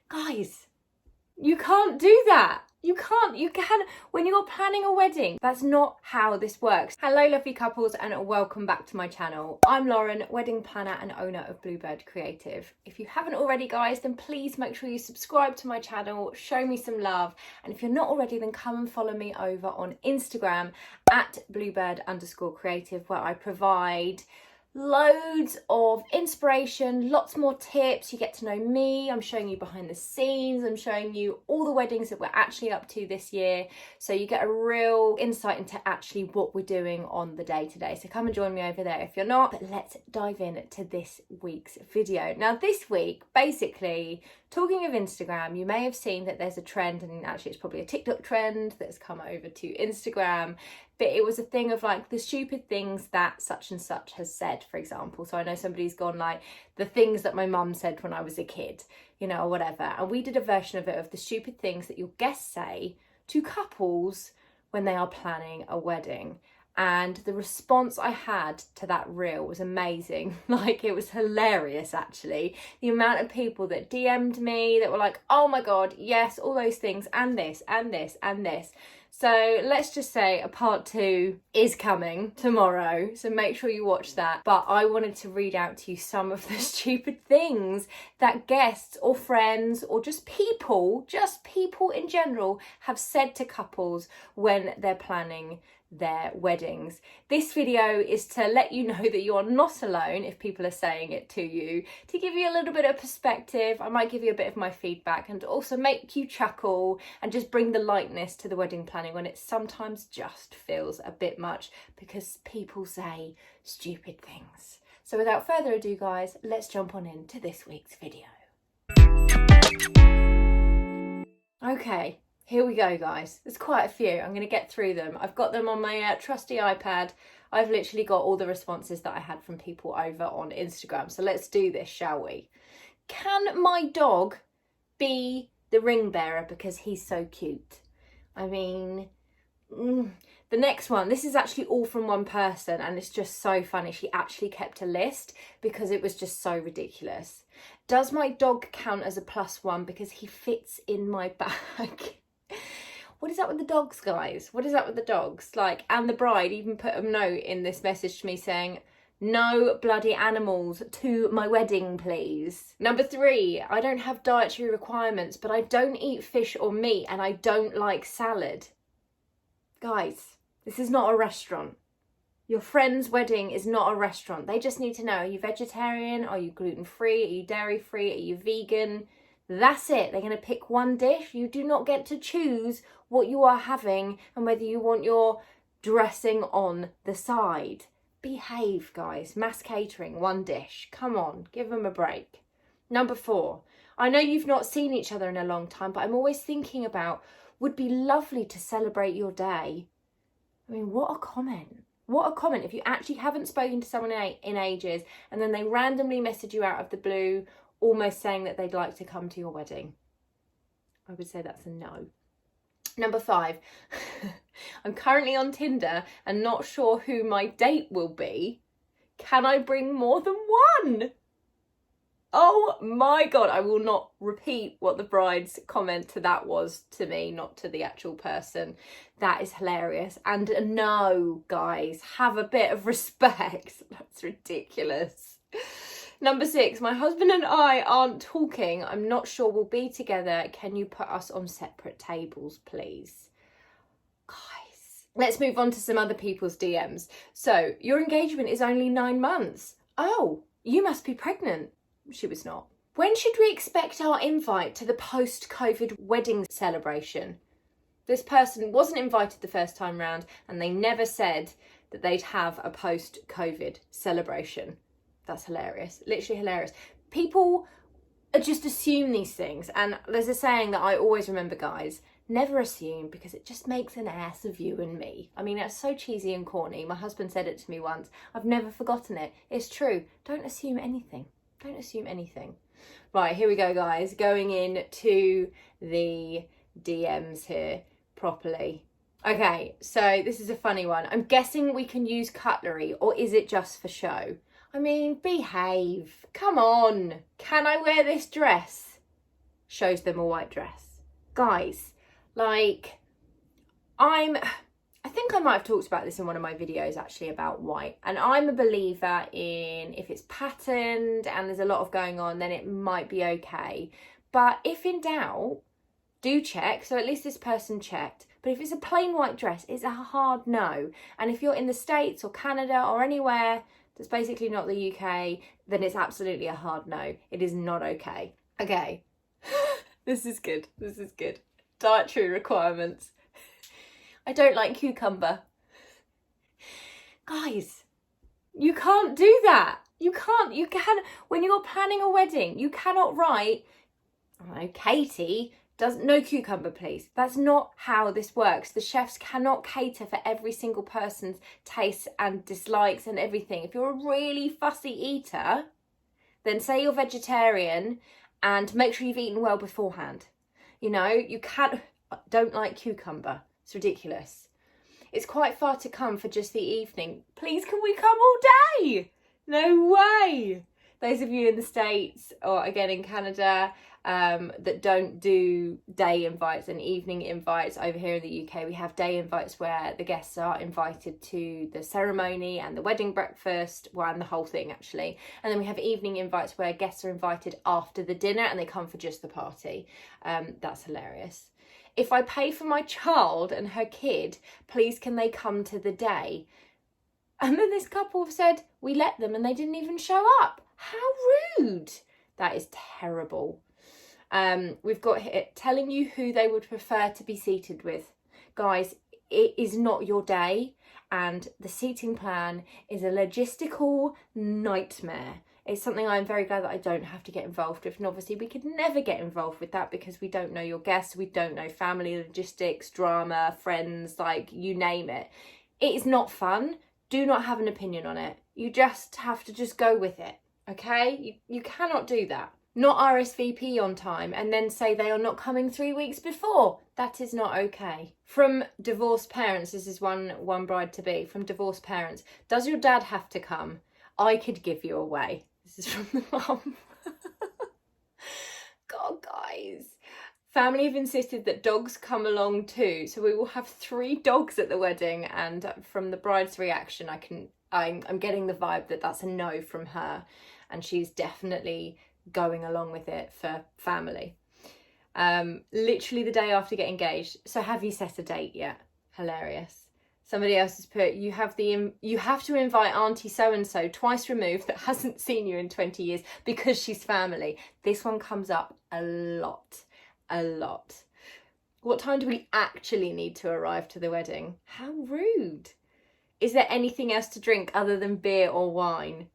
Guys, you can't do that. You can, when you're planning a wedding, that's not how this works. Hello lovely couples and welcome back to my channel. I'm Lauren, wedding planner and owner of Bluebird Creative. If you haven't already guys, then please make sure you subscribe to my channel, show me some love. And if you're not already, then come and follow me over on Instagram at Bluebird_creative, where I provide loads of inspiration, lots more tips. You get to know me. I'm showing you behind the scenes. I'm showing you all the weddings that we're actually up to this year. So you get a real insight into actually what we're doing on the day to day. So come and join me over there if you're not. But let's dive in to this week's video. Now this week, basically, talking of Instagram, you may have seen that there's a trend, and actually it's probably a TikTok trend that's come over to Instagram, but it was a thing of like the stupid things that such and such has said, for example. So I know somebody's gone like the things that my mum said when I was a kid, you know, or whatever. And we did a version of it of the stupid things that your guests say to couples when they are planning a wedding. And the response I had to that reel was amazing. Like, it was hilarious, actually. The amount of people that DM'd me that were like, oh my God, yes, all those things, and this, and this, and this. So let's just say a part 2 is coming tomorrow, so make sure you watch that. But I wanted to read out to you some of the stupid things that guests or friends or just people in general have said to couples when they're planning their weddings. This video is to let you know that you are not alone if people are saying it to you, to give you a little bit of perspective. I might give you a bit of my feedback and also make you chuckle and just bring the lightness to the wedding planning when it sometimes just feels a bit much because people say stupid things. So without further ado guys, let's jump on into this week's video. Okay. Here we go guys, there's quite a few. I'm going to get through them. I've got them on my trusty iPad. I've literally got all the responses that I had from people over on Instagram. So let's do this, shall we? Can my dog be the ring bearer because he's so cute? I mean, the next one, this is actually all from one person and it's just so funny. She actually kept a list because it was just so ridiculous. Does my dog count as a +1 because he fits in my bag? What is up with the dogs, guys? What is up with the dogs? Like, and the bride even put a note in this message to me saying, no bloody animals to my wedding, please. Number 3, I don't have dietary requirements, but I don't eat fish or meat and I don't like salad. Guys, this is not a restaurant. Your friend's wedding is not a restaurant. They just need to know, are you vegetarian? Are you gluten-free? Are you dairy-free? Are you vegan? That's it. They're going to pick one dish. You do not get to choose what you are having and whether you want your dressing on the side. Behave, guys. Mass catering, one dish. Come on, give them a break. Number 4, I know you've not seen each other in a long time, but I'm always thinking about, would be lovely to celebrate your day. I mean, what a comment. What a comment if you actually haven't spoken to someone in ages and then they randomly message you out of the blue, almost saying that they'd like to come to your wedding. I would say that's a no. Number 5, I'm currently on Tinder and not sure who my date will be. Can I bring more than one? Oh my God, I will not repeat what the bride's comment to that was to me, not to the actual person. That is hilarious. And no, guys, have a bit of respect. That's ridiculous. Number 6, my husband and I aren't talking. I'm not sure we'll be together. Can you put us on separate tables, please? Guys, let's move on to some other people's DMs. So, your engagement is only 9 months. Oh, you must be pregnant. She was not. When should we expect our invite to the post-COVID wedding celebration? This person wasn't invited the first time round and they never said that they'd have a post-COVID celebration. That's hilarious. Literally hilarious. People just assume these things. And there's a saying that I always remember, guys. Never assume because it just makes an ass of you and me. I mean, that's so cheesy and corny. My husband said it to me once. I've never forgotten it. It's true. Don't assume anything. Don't assume anything. Right, here we go, guys. Going into the DMs here properly. Okay, so this is a funny one. I'm guessing we can use cutlery, or is it just for show? I mean, behave. Come on. Can I wear this dress? shows them a white dress. Guys, like, I think I might have talked about this in one of my videos actually about white, and I'm a believer in if it's patterned and there's a lot of going on, then it might be okay. But if in doubt, do check. So at least this person checked. But if it's a plain white dress, it's a hard no. And if you're in the States or Canada or anywhere that's basically not the UK, then it's absolutely a hard no. It is not okay. Okay, this is good. This is good. Dietary requirements. I don't like cucumber. Guys, you can't do that. You can, when you're planning a wedding, you cannot write, oh, Katie, no cucumber, please. That's not how this works. The chefs cannot cater for every single person's tastes and dislikes and everything. If you're a really fussy eater, then say you're vegetarian and make sure you've eaten well beforehand. You know, you don't like cucumber. It's ridiculous. It's quite far to come for just the evening. Please, can we come all day? No way. Those of you in the States or again in Canada that don't do day invites and evening invites, over here in the UK we have day invites where the guests are invited to the ceremony and the wedding breakfast, well, and the whole thing actually. And then we have evening invites where guests are invited after the dinner and they come for just the party. That's hilarious. If I pay for my child and her kid, please can they come to the day? And then this couple have said, we let them and they didn't even show up. How rude. That is terrible. We've got here telling you who they would prefer to be seated with. Guys, it is not your day and the seating plan is a logistical nightmare. It's something I'm very glad that I don't have to get involved with. And obviously we could never get involved with that because we don't know your guests, we don't know family, logistics, drama, friends, like you name it. It is not fun. Do not have an opinion on it. You just have to just go with it, okay? You cannot do that. Not RSVP on time and then say they are not coming 3 weeks before. That is not okay. From divorced parents, this is one bride-to-be, from divorced parents. Does your dad have to come? I could give you away. This is from the mum. God, guys. Family have insisted that dogs come along too. So we will have 3 dogs at the wedding. And from the bride's reaction, I'm getting the vibe that that's a no from her. And she's definitely going along with it for family. Literally the day after get engaged. So have you set a date yet? Hilarious. Somebody else has put, you have to invite Auntie so-and-so twice removed that hasn't seen you in 20 years because she's family. This one comes up a lot. What time do we actually need to arrive to the wedding? How rude. Is there anything else to drink other than beer or wine?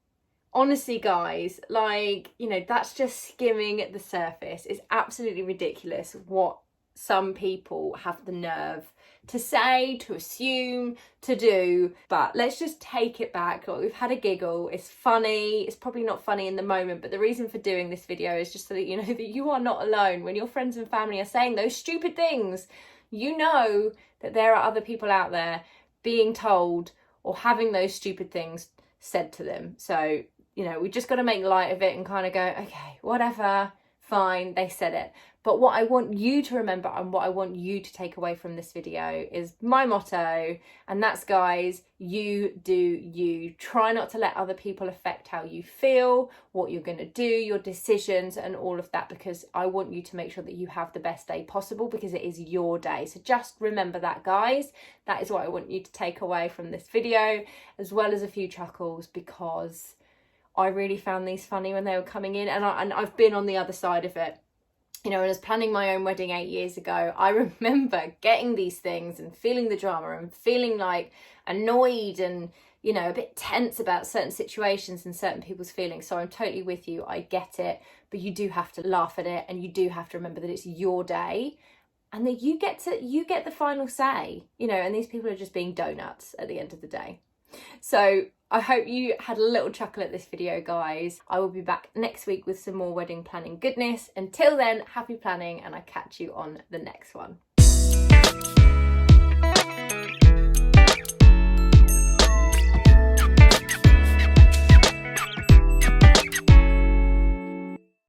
Honestly, guys, like, you know, that's just skimming at the surface. It's absolutely ridiculous what some people have the nerve to say, to assume, to do. But let's just take it back. Like, we've had a giggle. It's funny. It's probably not funny in the moment, but the reason for doing this video is just so that you know that you are not alone. When your friends and family are saying those stupid things, you know that there are other people out there being told or having those stupid things said to them. So, you know, we just got to make light of it and kind of go, okay, whatever, fine, they said it. But what I want you to remember and what I want you to take away from this video is my motto, and that's, guys, you do you. Try not to let other people affect how you feel, what you're going to do, your decisions and all of that, because I want you to make sure that you have the best day possible because it is your day. So just remember that, guys. That is what I want you to take away from this video, as well as a few chuckles, because I really found these funny when they were coming in, and I've been on the other side of it. You know, and as planning my own wedding 8 years ago, I remember getting these things and feeling the drama and feeling like annoyed and, you know, a bit tense about certain situations and certain people's feelings. So I'm totally with you. I get it. But you do have to laugh at it, and you do have to remember that it's your day and that you get the final say, you know, and these people are just being donuts at the end of the day. So I hope you had a little chuckle at this video, guys. I will be back next week with some more wedding planning goodness. Until then, happy planning, and I catch you on the next one.